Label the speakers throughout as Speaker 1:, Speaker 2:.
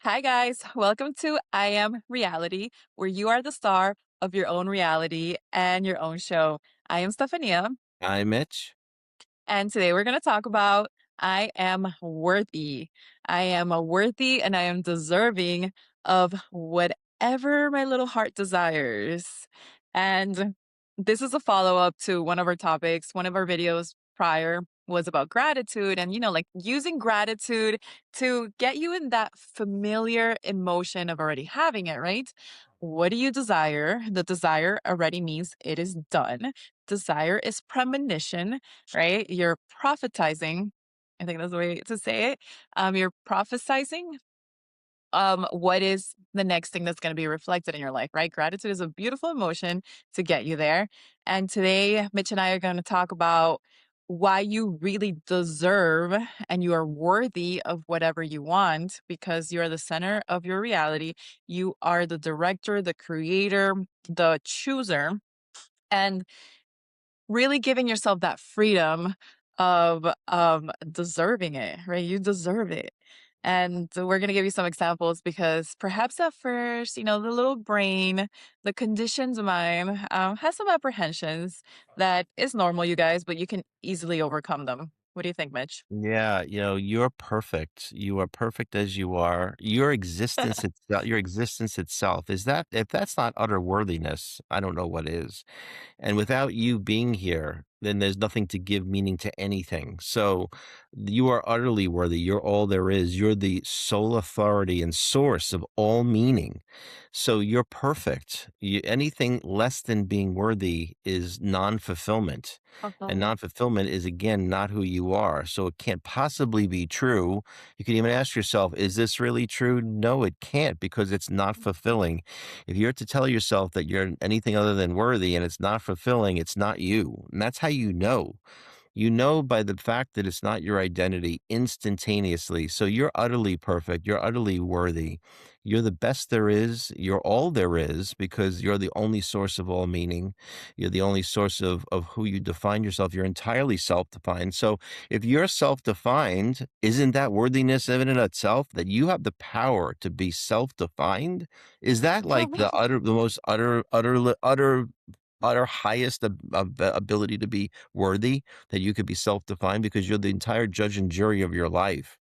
Speaker 1: Hi, guys. Welcome to I Am Reality, where you are the star of your own reality and your own show. I am Stephania,
Speaker 2: Hi, Mitch.
Speaker 1: and today we're going to talk about I am worthy. I am a worthy and I am deserving of whatever my little heart desires. And this is a follow up to one of our topics. One of our videos prior was about gratitude and, like using gratitude to get you in that familiar emotion of already having it, right? What do you desire? The desire already means it is done. Desire is premonition, right? You're prophetizing. I think that's the way to say it. You're prophesizing what is the next thing that's going to be reflected in your life, right? Gratitude is a beautiful emotion to get you there. And today, Mitch and I are going to talk about why you really deserve and you are worthy of whatever you want because you are the center of your reality. You are the director, the creator, the chooser. And really giving yourself that freedom of deserving it, right? You deserve it. And we're going to give you some examples because perhaps at first, the little brain, the conditioned mind has some apprehensions that is normal, you guys, but you can easily overcome them. What do you think, Mitch?
Speaker 2: Yeah, you're perfect. You are perfect as you are. Your existence itself is that if that's not utter worthiness, I don't know what is. And without you being here, then there's nothing to give meaning to anything. So you are utterly worthy. You're all there is. You're the sole authority and source of all meaning. So you're perfect. Anything less than being worthy is non-fulfillment. And
Speaker 1: Uh-huh.
Speaker 2: non-fulfillment is, again, not who you are. So it can't possibly be true. You can even ask yourself, is this really true? No, it can't because it's not fulfilling. If you're to tell yourself that you're anything other than worthy and it's not fulfilling, it's not you. And that's how you know. You know by the fact that it's not your identity instantaneously. So you're utterly perfect. You're utterly worthy. You're the best there is. You're all there is because you're the only source of all meaning. You're the only source of who you define yourself. You're entirely self defined. So if you're self defined, isn't that worthiness in and of itself that you have the power to be self defined? Is that like the most utter highest ability to be worthy, that you could be self-defined because you're the entire judge and jury of your life.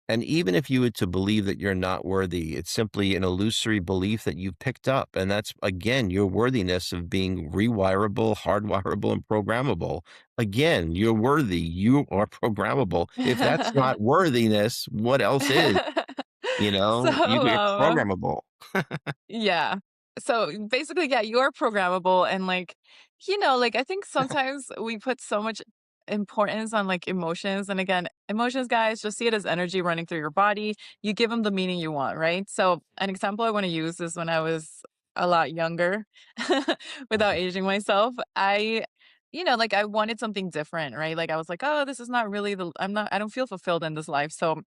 Speaker 2: And even if you were to believe that you're not worthy, it's simply an illusory belief that you've picked up. And that's, again, your worthiness of being rewirable, hardwireable, and programmable. Again, you're worthy. You are programmable. If that's not worthiness, what else is?
Speaker 1: so,
Speaker 2: You're programmable.
Speaker 1: yeah. So basically, yeah, you're programmable and like I think sometimes we put so much importance on like emotions. And again, emotions, guys, just see it as energy running through your body. You give them the meaning you want, right? So an example I want to use is when I was a lot younger, without aging myself. Like I wanted something different, right? Like I was like, oh, this is not really I don't feel fulfilled in this life. So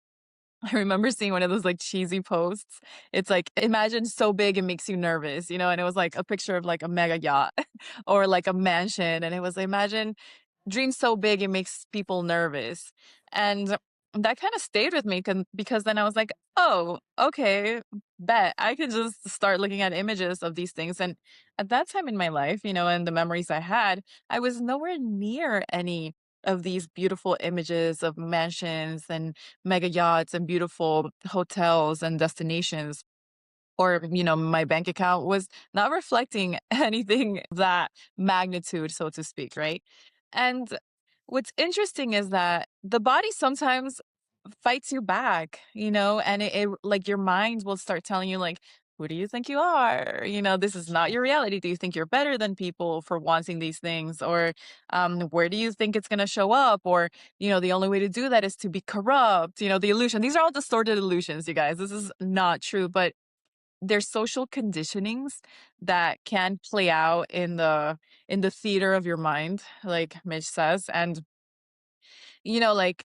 Speaker 1: I remember seeing one of those, like, cheesy posts. It's like, "Imagine so big it makes you nervous," and it was, like, a picture of, like, a mega yacht or, like, a mansion, and it was, "Imagine dream so big it makes people nervous." And that kinda stayed with me because then I was like, "Oh, okay, bet. I could just start looking at images of these things." And at that time in my life, and the memories I had, I was nowhere near any of these beautiful images of mansions and mega yachts and beautiful hotels and destinations. Or, my bank account was not reflecting anything of that magnitude, so to speak, right? And what's interesting is that the body sometimes fights you back, and it like your mind will start telling you, like, who do you think you are? This is not your reality. Do you think you're better than people for wanting these things? Or where do you think it's going to show up? Or, the only way to do that is to be corrupt, the illusion. These are all distorted illusions, you guys. This is not true, but there's social conditionings that can play out in the theater of your mind, like Mitch says. And like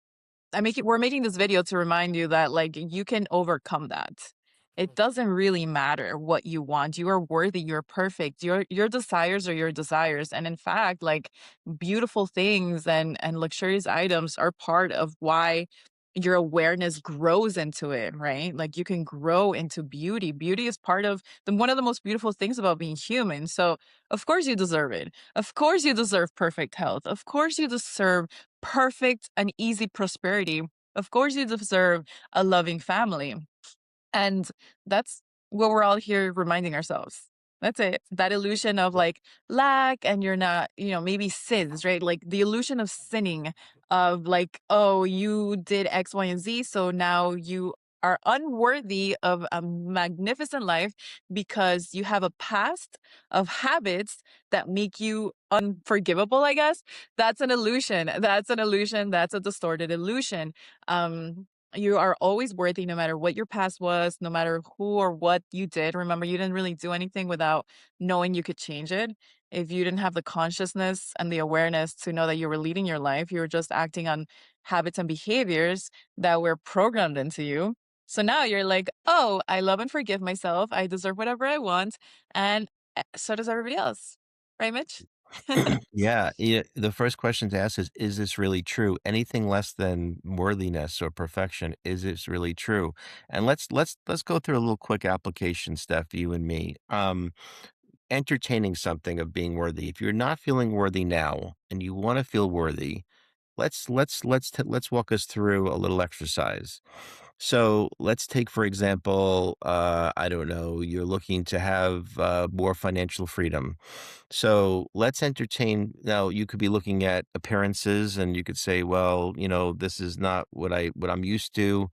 Speaker 1: we're making this video to remind you that like you can overcome that. It doesn't really matter what you want. You are worthy, you're perfect. Your desires are your desires. And in fact, like beautiful things and luxurious items are part of why your awareness grows into it, right? Like you can grow into beauty. Beauty is part of one of the most beautiful things about being human. So, of course, you deserve it. Of course, you deserve perfect health. Of course, you deserve perfect and easy prosperity. Of course, you deserve a loving family. And that's what we're all here reminding ourselves. That's it. That illusion of like lack and you're not, maybe sins, right? Like the illusion of sinning, of like, oh, you did X, Y, and Z. So now you are unworthy of a magnificent life because you have a past of habits that make you unforgivable, I guess. That's an illusion. That's an illusion. That's a distorted illusion. You are always worthy no matter what your past was, no matter who or what you did. Remember, you didn't really do anything without knowing you could change it. If you didn't have the consciousness and the awareness to know that you were leading your life, you were just acting on habits and behaviors that were programmed into you. So now you're like, oh, I love and forgive myself. I deserve whatever I want. And so does everybody else. Right, Mitch?
Speaker 2: Yeah, the first question to ask is this really true? Anything less than worthiness or perfection, is this really true? And let's go through a little quick application, Steph, you and me. Entertaining something of being worthy. If you're not feeling worthy now and you want to feel worthy, let's walk us through a little exercise. So let's take, for example, I don't know, you're looking to have more financial freedom. So let's entertain. Now, you could be looking at appearances and you could say, well, this is not what I'm used to,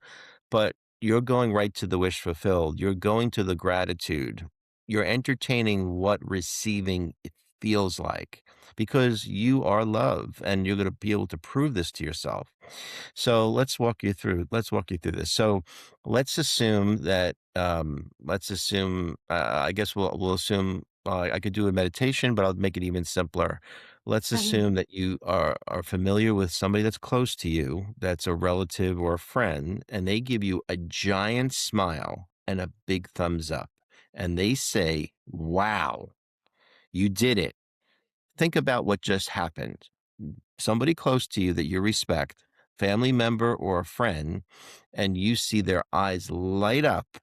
Speaker 2: but you're going right to the wish fulfilled. You're going to the gratitude. You're entertaining what receiving it feels like because you are love and you're going to be able to prove this to yourself. So let's walk you through this. So let's assume that let's assume I guess we'll assume I could do a meditation, but I'll make it even simpler. Let's assume that you are familiar with somebody that's close to you, that's a relative or a friend, and they give you a giant smile and a big thumbs up. And they say, "Wow, you did it." Think about what just happened. Somebody close to you that you respect, family member or a friend, and you see their eyes light up,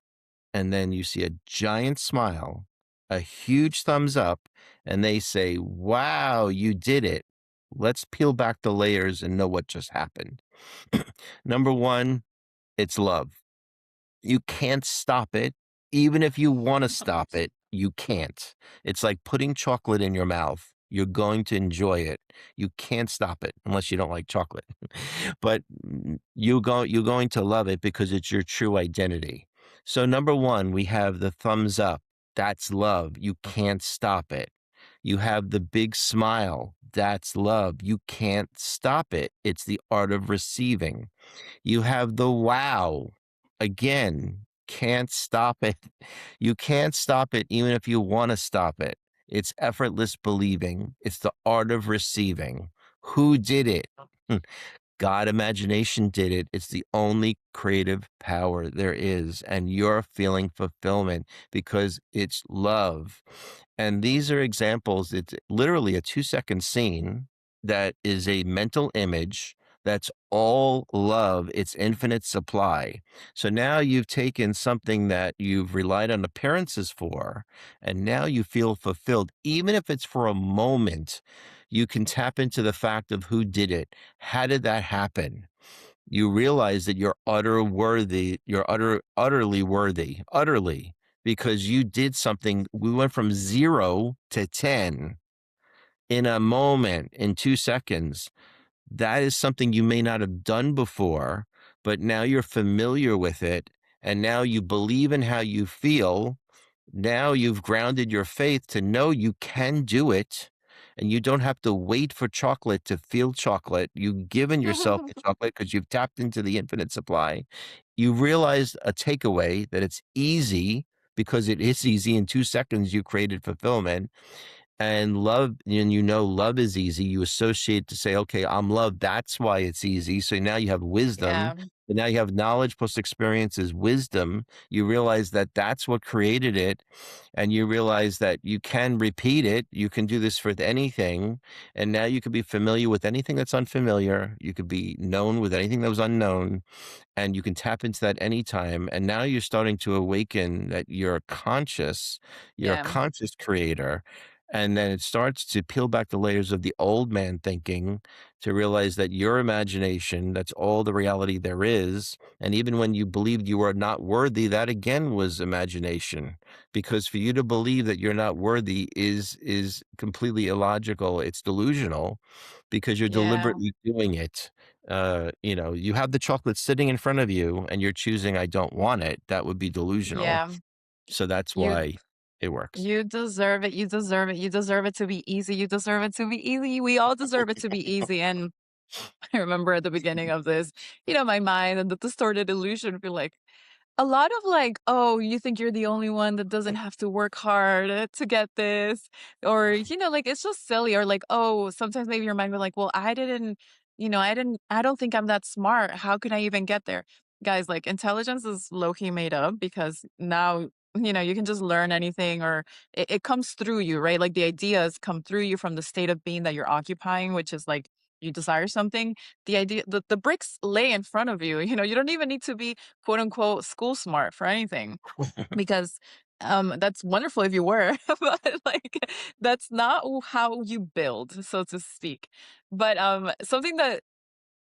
Speaker 2: and then you see a giant smile, a huge thumbs up, and they say, "Wow, you did it." Let's peel back the layers and know what just happened. Number one, it's love. You can't stop it. Even if you wanna stop it, you can't. It's like putting chocolate in your mouth. You're going to enjoy it. You can't stop it unless you don't like chocolate. But, you're going to love it because it's your true identity. So, number 1, we have the thumbs up. That's love. You can't stop it. You have the big smile. That's love. You can't stop it. It's the art of receiving. You have the wow. Again, can't stop it. You can't stop it even if you want to stop it. It's effortless believing. It's the art of receiving. Who did it? God imagination did it. It's the only creative power there is. And you're feeling fulfillment because it's love. And these are examples. It's literally a 2-second scene that is a mental image that's all love, it's infinite supply. So now you've taken something that you've relied on appearances for, and now you feel fulfilled. Even if it's for a moment, you can tap into the fact of who did it. How did that happen? You realize that you're utterly worthy, utterly, because you did something. We went from 0 to 10 in a moment, in 2 seconds. That is something you may not have done before, but now you're familiar with it, and now you believe in how you feel. Now you've grounded your faith to know you can do it, and you don't have to wait for chocolate to feel chocolate. You've given yourself the chocolate because you've tapped into the infinite supply. You realize a takeaway that it's easy because it is easy. In 2 seconds, you created fulfillment and love, and love is easy. You associate to say, okay, I'm loved. That's why it's easy. So now you have
Speaker 1: Yeah.
Speaker 2: wisdom. And now you have knowledge plus experience is wisdom. You realize that that's what created it, and you realize that you can repeat it. You can do this for anything, and now you could be familiar with anything that's unfamiliar. You could be known with anything that was unknown, and you can tap into that anytime. And now you're starting to awaken that you're a
Speaker 1: Yeah.
Speaker 2: conscious creator. And then it starts to peel back the layers of the old man thinking to realize that your imagination, that's all the reality there is. And even when you believed you were not worthy, that again was imagination. Because for you to believe that you're not worthy is completely illogical. It's delusional because you're
Speaker 1: Yeah.
Speaker 2: deliberately doing it. You have the chocolate sitting in front of you and you're choosing, I don't want it. That would be delusional.
Speaker 1: Yeah.
Speaker 2: So that's
Speaker 1: You
Speaker 2: why it works.
Speaker 1: you deserve it. You deserve it. You deserve it to be easy. You deserve it to be easy. We all deserve it to be easy. And I remember at the beginning of this, my mind and the distorted illusion would be like, a lot of like, "Oh, you think you're the only one that doesn't have to work hard to get this," or, like, it's just silly, or like, "Oh," sometimes maybe your mind will like, "Well, I don't think I'm that smart. How can I even get there?" Guys, like, intelligence is low-key made up because now, you can just learn anything, or it comes through you, right? Like, the ideas come through you from the state of being that you're occupying, which is like, you desire something. The bricks lay in front of you. You don't even need to be quote unquote school smart for anything, because that's wonderful if you were, but like, that's not how you build, so to speak. But something that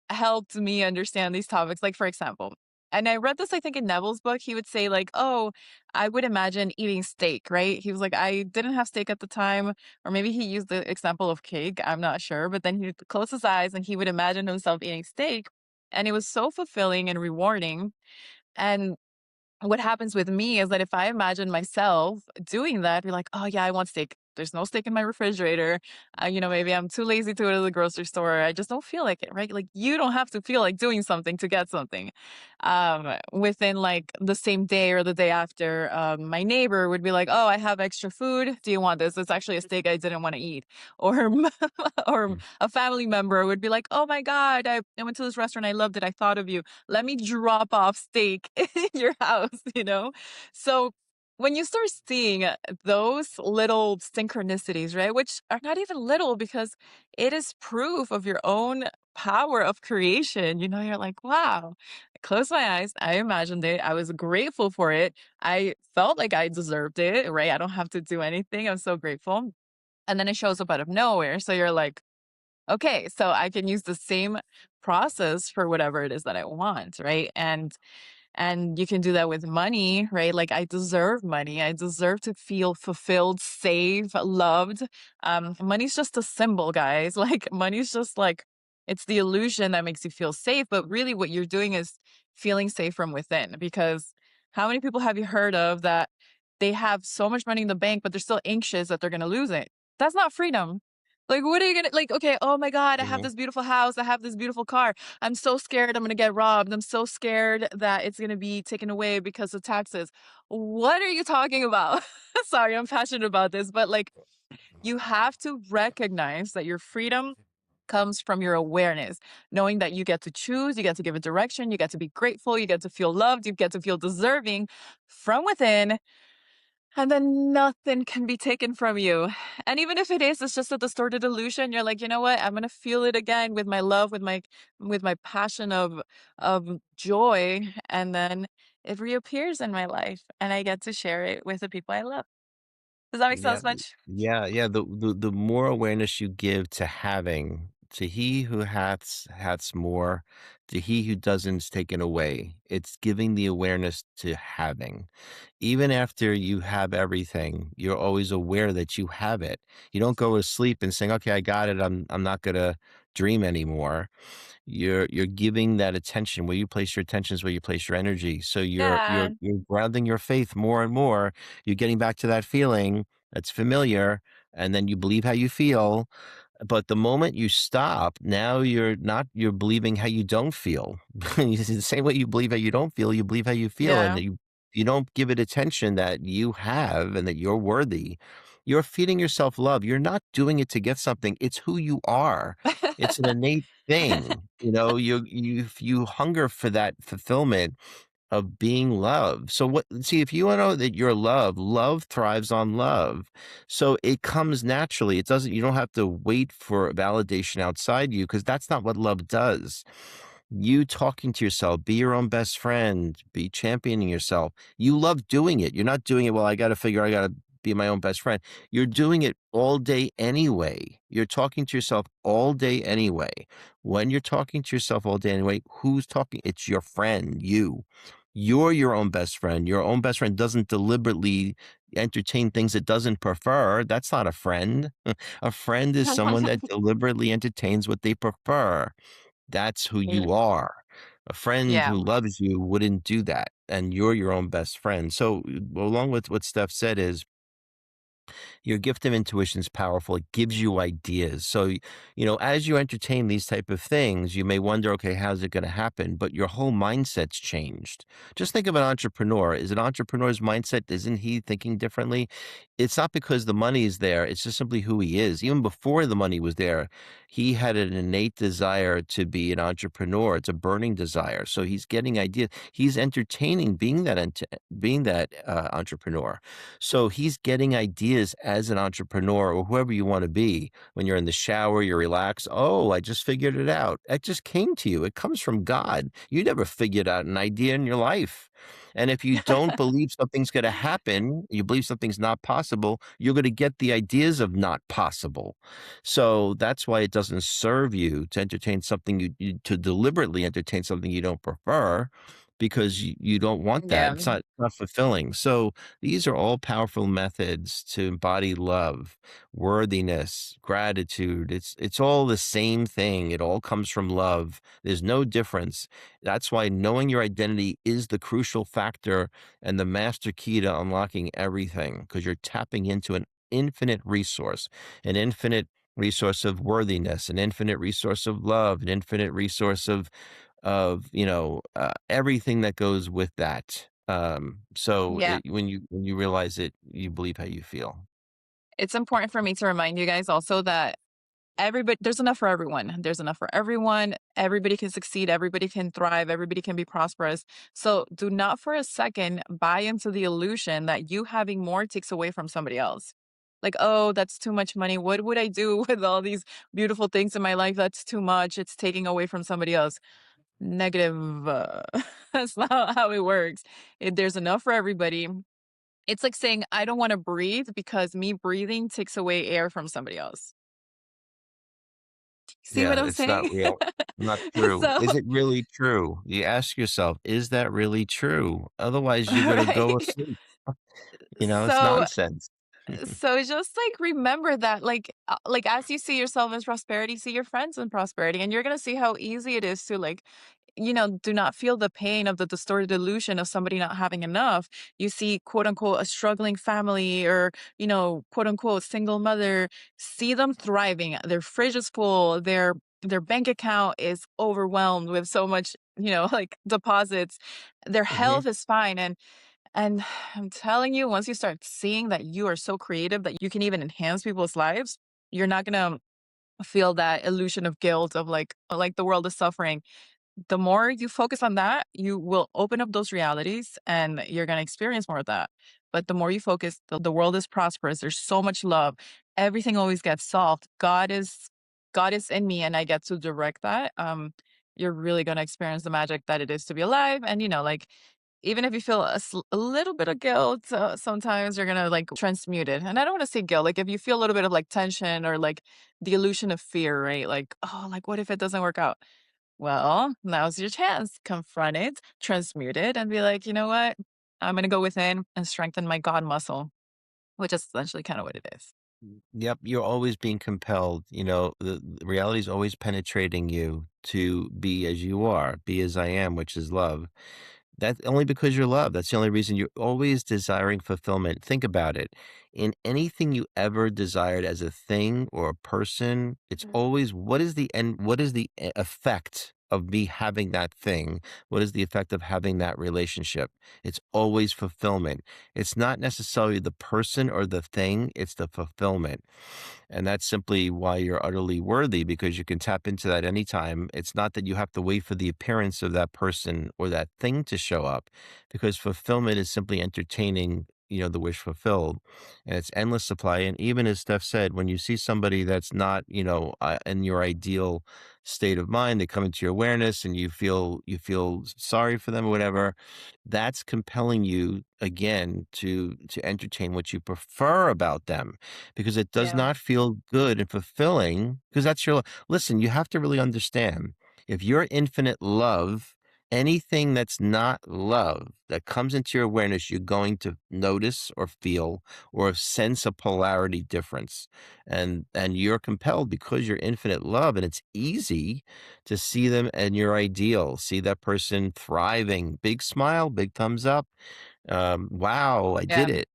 Speaker 1: helped me understand these topics, like, for example, and I read this, I think, in Neville's book. He would say like, "Oh, I would imagine eating steak," right? He was like, "I didn't have steak at the time," or maybe he used the example of cake, I'm not sure, but then he would close his eyes and he would imagine himself eating steak, and it was so fulfilling and rewarding. And what happens with me is that if I imagine myself doing that, be like, "Oh, yeah, I want steak." There's no steak in my refrigerator. Maybe I'm too lazy to go to the grocery store. I just don't feel like it, right? Like, you don't have to feel like doing something to get something. Within like the same day or the day after, my neighbor would be like, "Oh, I have extra food. Do you want this? It's actually a steak I didn't want to eat." Or, or a family member would be like, "Oh my God, I went to this restaurant. I loved it. I thought of you. Let me drop off steak in your house." So when you start seeing those little synchronicities, right, which are not even little because it is proof of your own power of creation, you're like, wow, I closed my eyes, I imagined it, I was grateful for it, I felt like I deserved it, right? I don't have to do anything. I'm so grateful. And then it shows up out of nowhere. So you're like, okay, so I can use the same process for whatever it is that I want, right? And you can do that with money, right? Like, I deserve money. I deserve to feel fulfilled, safe, loved. Money's just a symbol, guys. Like, money's just like, it's the illusion that makes you feel safe. But really, what you're doing is feeling safe from within. Because how many people have you heard of that they have so much money in the bank, but they're still anxious that they're going to lose it? That's not freedom. Like, what are you going to, like, okay, oh my God, I have
Speaker 2: Mhm.
Speaker 1: this beautiful house. I have this beautiful car. I'm so scared I'm gonna get robbed. I'm so scared that it's gonna be taken away because of taxes. What are you talking about? Sorry, I'm passionate about this, but like, you have to recognize that your freedom comes from your awareness, knowing that you get to choose, you get to give a direction, you get to be grateful, you get to feel loved, you get to feel deserving from within, and then nothing can be taken from you. And even if it is, it's just a distorted illusion. You're like, you know what? I'm gonna feel it again with my love, with my passion of joy, and then it reappears in my life, and I get to share it with the people I love. Does that make
Speaker 2: Yeah,
Speaker 1: sense much?
Speaker 2: yeah. The more awareness you give to having, to he who hath more, to he who doesn't is taken away. It's giving the awareness to having. Even after you have everything, you're always aware that you have it. You don't go to sleep and saying, "Okay, I got it. I'm not gonna dream anymore." You're giving that attention. Where you place your attention is where you place your energy. So
Speaker 1: Yeah,
Speaker 2: you're grounding your faith more and more. You're getting back to that feeling that's familiar, and then you believe how you feel. But the moment you stop, now you're believing how you don't feel. It's the same way you believe how you don't feel, you believe how you feel, and
Speaker 1: yeah,
Speaker 2: that you don't give it attention that you have and that you're worthy. You're feeding yourself love. You're not doing it to get something. It's who you are. It's an innate thing. You hunger for that fulfillment of being loved. So what see, if you wanna know that you're loved, love thrives on love. So it comes naturally. It doesn't you don't have to wait for validation outside you because that's not what love does. You talking to yourself, be your own best friend, be championing yourself. You love doing it. You're not doing it, well, I gotta be my own best friend. You're doing it all day anyway. You're talking to yourself all day anyway. When you're talking to yourself all day anyway, who's talking? It's your friend, you. You're your own best friend. Your own best friend doesn't deliberately entertain things it doesn't prefer. That's not a friend. A friend is someone that deliberately entertains what they prefer. That's who
Speaker 1: Y
Speaker 2: you are. A friend
Speaker 1: yeah.
Speaker 2: who loves you wouldn't do that, and you're your own best friend. So, along with what Steph said is your gift of intuition is powerful. It gives you ideas. So, as you entertain these type of things, you may wonder, okay, how's it going to happen? But your whole mindset's changed. Just think of an entrepreneur. Is an entrepreneur's mindset, isn't he thinking differently? It's not because the money is there. It's just simply who he is. Even before the money was there, he had an innate desire to be an entrepreneur. It's a burning desire. So he's getting ideas. He's entertaining being that entrepreneur. So he's getting ideas as an entrepreneur or whoever you want to be. When you're in the shower, you're relaxed. Oh, I just figured it out. It just came to you. It comes from God. You never figured out an idea in your life. And if you don't believe something's going to happen, you believe something's not possible, you're going to get the ideas of not possible. So that's why it doesn't serve you to entertain something to deliberately entertain something you don't prefer because you don't want that.
Speaker 1: Yeah.
Speaker 2: It's not fulfilling. So these are all powerful methods to embody love, worthiness, gratitude. It's all the same thing. It all comes from love. There's no difference. That's why knowing your identity is the crucial factor and the master key to unlocking everything because you're tapping into an infinite resource of worthiness, an infinite resource of love, an infinite resource of everything that goes with that.
Speaker 1: Yeah.
Speaker 2: When you realize it, you believe how you feel.
Speaker 1: It's important for me to remind you guys also that everybody there's enough for everyone. There's enough for everyone. Everybody can succeed, everybody can thrive, everybody can be prosperous. So do not for a second buy into the illusion that you having more takes away from somebody else. Like, "Oh, that's too much money. What would I do with all these beautiful things in my life? That's too much. It's taking away from somebody else." Negative. That's not how it works. There's enough for everybody. It's like saying, "I don't wanna breathe because me breathing takes away air from somebody else." See what
Speaker 2: Yeah,
Speaker 1: I'm
Speaker 2: it's not
Speaker 1: saying?
Speaker 2: real. Not true.
Speaker 1: So
Speaker 2: Is it really true? You ask yourself, is that really true? Otherwise, you're gonna go
Speaker 1: right.
Speaker 2: asleep. It's
Speaker 1: So
Speaker 2: nonsense.
Speaker 1: so just, like, remember that, like, as you see yourself as prosperity, see your friends in prosperity, and you're gonna see how easy it is to, like, do not feel the pain of the distorted illusion of somebody not having enough. You see, quote unquote, a struggling family or, quote unquote, single mother, see them thriving. Their fridge is full, their bank account is overwhelmed with so much, like deposits. Their
Speaker 2: Mhm,
Speaker 1: health is fine. And I'm telling you, once you start seeing that you are so creative that you can even enhance people's lives, you're not gonna feel that illusion of guilt of like the world is suffering. The more you focus on that, you will open up those realities and you're going to experience more of that. But the more you focus, the world is prosperous. There's so much love. Everything always gets solved. God is in me and I get to direct that. You're really going to experience the magic that it is to be alive. And like even if you feel a little bit of guilt, sometimes you're gonna like transmute it. And I don't want to say guilt. Like if you feel a little bit of like tension or like the illusion of fear, right? Like, oh, like what if it doesn't work out? Well, now's your chance. Confront it, transmute it, and be like, you know what? I'm going to go within and strengthen my God muscle, which is essentially kind of what it is.
Speaker 2: Yep, you're always being compelled, the reality is always penetrating you to be as you are, be as I am, which is love. That's only because you're loved. That's the only reason you're always desiring fulfillment. Think about it. In anything you ever desired as a thing or a person, it's always what is the end, what is the effect of me having that thing? What is the effect of having that relationship? It's always fulfillment. It's not necessarily the person or the thing, it's the fulfillment. And that's simply why you're utterly worthy because you can tap into that anytime. It's not that you have to wait for the appearance of that person or that thing to show up because fulfillment is simply entertaining, the wish fulfilled. And it's endless supply. And even as Steph said, when you see somebody that's not, in your ideal state of mind, they come into your awareness and you feel sorry for them or whatever, that's compelling you again to entertain what you prefer about them because it does
Speaker 1: Yeah.
Speaker 2: not feel good and fulfilling because that's your listen, you have to really understand if you're infinite love, anything that's not love that comes into your awareness, you're going to notice or feel or sense a polarity difference. And you're compelled because you're infinite love and it's easy to see them and your ideal, see that person thriving, big smile, big thumbs up. Wow, I
Speaker 1: Yeah.
Speaker 2: did it.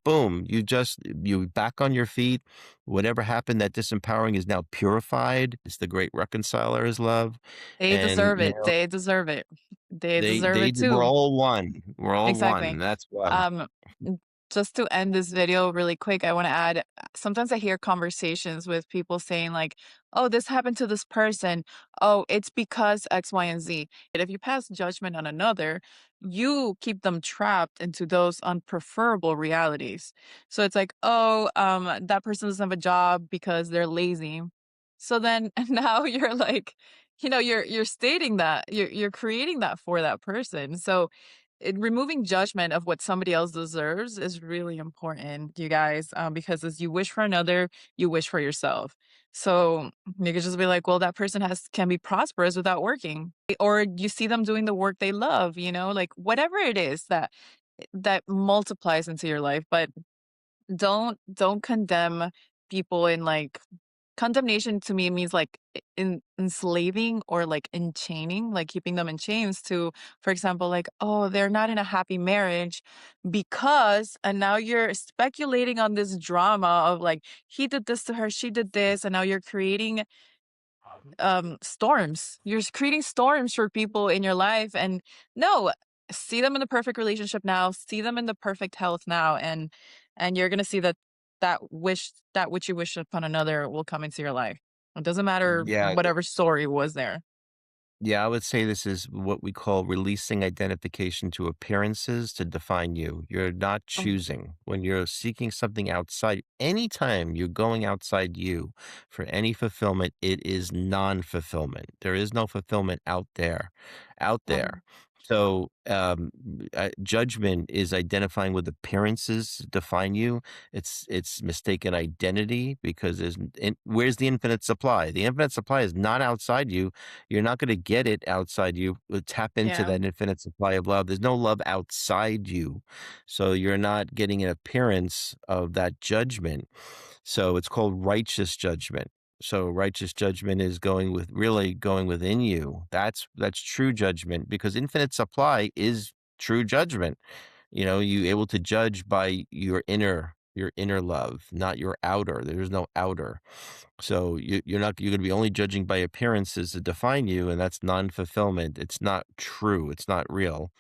Speaker 2: Boom, you back on your feet. Whatever happened that disempowering is now purified. It's the great reconciler is love.
Speaker 1: They
Speaker 2: And,
Speaker 1: deserve it. They deserve it. They deserve it
Speaker 2: we're
Speaker 1: too.
Speaker 2: all one. We're all
Speaker 1: Exactly.
Speaker 2: one. That's why.
Speaker 1: Um, just to end this video really quick, I want to add sometimes I hear conversations with people saying, like, oh, this happened to this person. Oh, it's because X, Y, and Z. And if you pass judgment on another, you keep them trapped into those unpreferable realities. So it's like, oh, that person doesn't have a job because they're lazy. So then now you're like, you're stating that you're creating that for that person. So removing judgment of what somebody else deserves is really important, you guys, because as you wish for another, you wish for yourself. So you could just be like, well, that person can be prosperous without working, or you see them doing the work they love, like whatever it is that multiplies into your life. But don't condemn people in like condemnation to me means like enslaving or like enchaining, like keeping them in chains to, for example, like, oh, they're not in a happy marriage because, and now you're speculating on this drama of like, he did this to her, she did this, and now you're creating storms. You're creating storms for people in your life. And no, see them in the perfect relationship now, see them in the perfect health now, and you're gonna see that that which you wish upon another will come into your life. It doesn't matter
Speaker 2: Yeah.
Speaker 1: whatever story was there.
Speaker 2: Yeah, I would say this is what we call releasing identification to appearances to define you. You're not
Speaker 1: Mhm.
Speaker 2: choosing. When you're seeking something outside, anytime you're going outside you for any fulfillment, it is non fulfillment. There is no fulfillment out there, out there.
Speaker 1: Mhm.
Speaker 2: So, judgment is identifying with appearances to define you. It's mistaken identity because where's the infinite supply? The infinite supply is not outside you, you're not gonna get it outside you. Tap into
Speaker 1: Yeah.
Speaker 2: that infinite supply of love. There's no love outside you. So you're not getting an appearance of that judgment. So it's called righteous judgment. So righteous judgment is really going within you. That's true judgment because infinite supply is true judgment. You able to judge by your inner love, not your outer. There's no outer. So you're going to be only judging by appearances to define you, and that's non-fulfillment. It's not true. It's not real.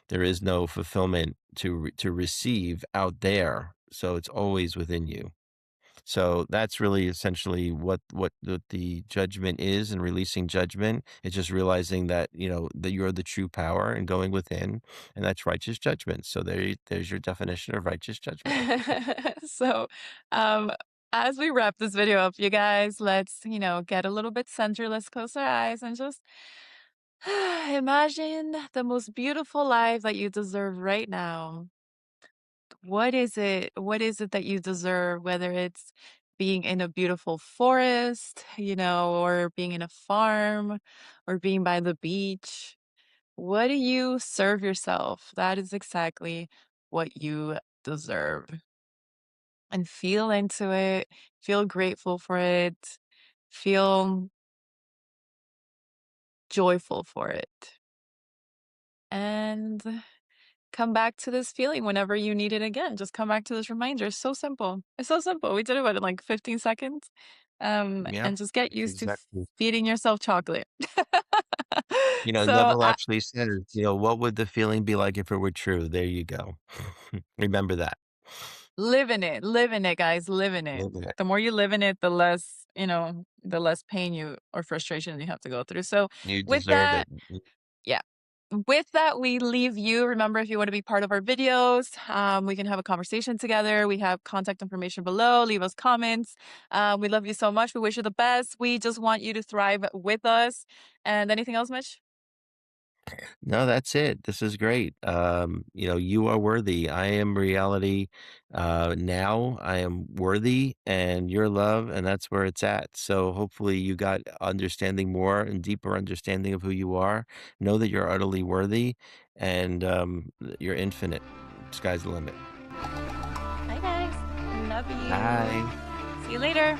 Speaker 2: There is no fulfillment to receive out there. So it's always within you. So that's really essentially what the judgment is and releasing judgment. It's just realizing that that you're the true power and going within, and that's righteous judgment. So there's your definition of righteous judgment.
Speaker 1: So, um, as we wrap this video up, you guys, let's, get a little bit centered. Let's close our eyes and just imagine the most beautiful life that you deserve right now. What is it? What is it that you deserve? Whether it's being in a beautiful forest, or being in a farm, or being by the beach. What do you serve yourself? That is exactly what you deserve. And feel into it, feel grateful for it, feel joyful for it. And come back to this feeling whenever you need it again. Just come back to this reminder. It's so simple. It's so simple. We did it what, in like 15 seconds.
Speaker 2: Yeah,
Speaker 1: And just get
Speaker 2: that's
Speaker 1: used to
Speaker 2: exactly.
Speaker 1: feeding yourself chocolate. So
Speaker 2: Neville actually says, "What would the feeling be like if it were true?" There you go. Remember that.
Speaker 1: live in it, guys, live in it.
Speaker 2: Live in it.
Speaker 1: The more you live in it, the less, the less pain you or frustration you have to go through. So
Speaker 2: You
Speaker 1: with
Speaker 2: deserve it.
Speaker 1: that, yeah. With that, we leave you. Remember, if you want to be part of our videos, we can have a conversation together. We have contact information below. Leave us comments. We love you so much. We wish you the best. We just want you to thrive with us. And anything else, Mitch?
Speaker 2: No, that's it. This is great. You are worthy. I am reality. Now I am worthy and your love, and that's where it's at. So hopefully you got understanding more and deeper understanding of who you are. Know that you're utterly worthy and you're infinite. Sky's the limit.
Speaker 1: Bye, guys. Love you.
Speaker 2: Bye.
Speaker 1: See you later.